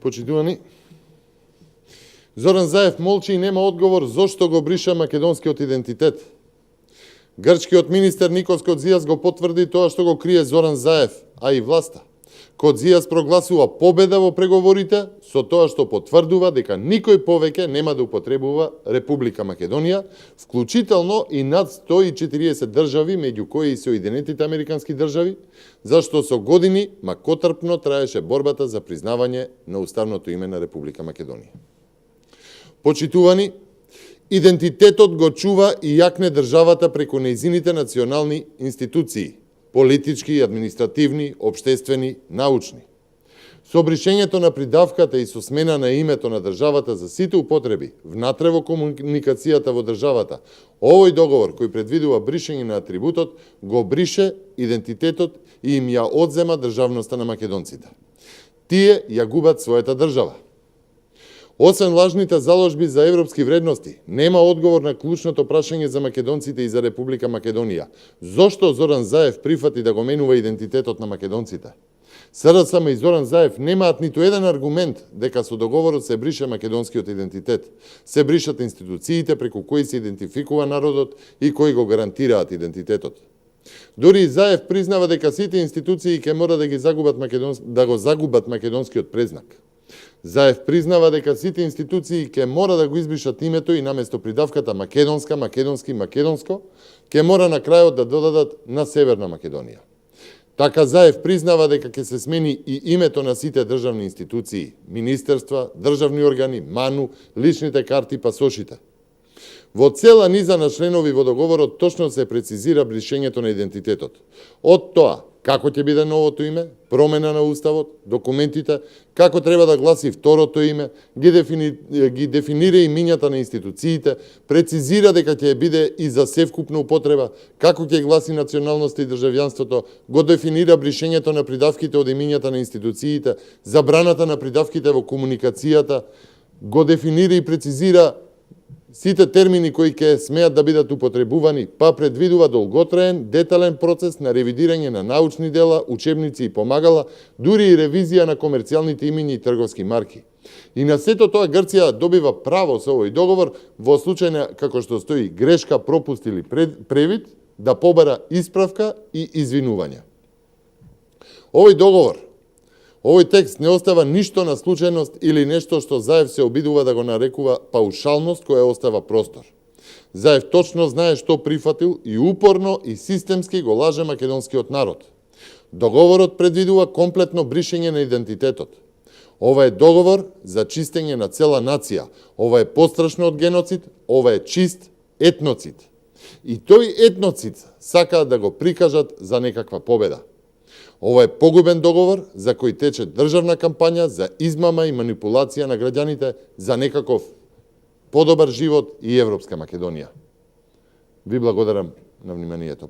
Почитувани, Зоран Заев молчи и нема одговор зошто го бриша македонскиот идентитет. Грчкиот министер Никос Кодзијас го потврди тоа што го крие Зоран Заев, а и власта. Кодзијас прогласува победа во преговорите со тоа што потврдува дека никој повеќе нема да употребува Република Македонија, вклучително и над 140 држави, меѓу кои и Соединетите американски држави, зашто со години макотрпно траеше борбата за признавање на уставното име на Република Македонија. Почитувани, идентитетот го чува и јакне државата преку нејзините национални институции, политички, административни, општествени, научни. Со бришењето на придавката и со смена на името на државата за сите употреби внатре во комуникацијата во државата, овој договор кој предвидува бришење на атрибутот го брише идентитетот и им ја одзема државноста на македонците. Тие ја губат својата држава. Освен лажните заложби за европски вредности, нема одговор на клучното прашање за македонците и за Република Македонија. Зошто Зоран Заев прифати да го менува идентитетот на македонците? СРСМ и Зоран Заев немаат ниту еден аргумент дека со договорот се брише македонскиот идентитет. Се бришат институциите преку кои се идентификува народот и кои го гарантираат идентитетот. Дори и Заев признава дека сите институции ќе мора да го загубат македонскиот презнак. Заев признава дека сите институции ќе мора да го избришат името и наместо придавката македонска, македонски, македонско, ќе мора на крајот да додадат на Северна Македонија. Така Заев признава дека ќе се смени и името на сите државни институции, министерства, државни органи, МАНУ, личните карти, пасошите. Во цела низа на членови во договорот точно се прецизира бришењето на идентитетот. Од тоа, како ќе биде новото име, промена на уставот, документите, како треба да гласи второто име, ги дефинира имињата на институциите, прецизира дека ќе биде и за севкупна употреба, како ќе гласи националноста и државјанството, го дефинира бришењето на придавките од имињата на институциите, забраната на придавките во комуникацијата, го дефинира и прецизира сите термини кои ќе смеат да бидат употребувани, па предвидува долготраен, детален процес на ревидирање на научни дела, учебници и помагала, дури и ревизија на комерцијалните имиња и трговски марки. И на сето тоа Грција добива право со овој договор во случај на, како што стои, грешка, пропуст или превид, да побара исправка и извинување. Овој договор, овој текст не остава ништо на случајност или нешто што Заев се обидува да го нарекува паушалност која остава простор. Заев точно знае што прифатил и упорно и системски го лаже македонскиот народ. Договорот предвидува комплетно бришење на идентитетот. Ова е договор за чистење на цела нација. Ова е пострашно од геноцид, ова е чист етноцид. И тој етноцид сакаат да го прикажат за некаква победа. Ова е погубен договор за кој тече државна кампања за измама и манипулација на граѓаните за некаков подобар живот и Европска Македонија. Ви благодарам на вниманието.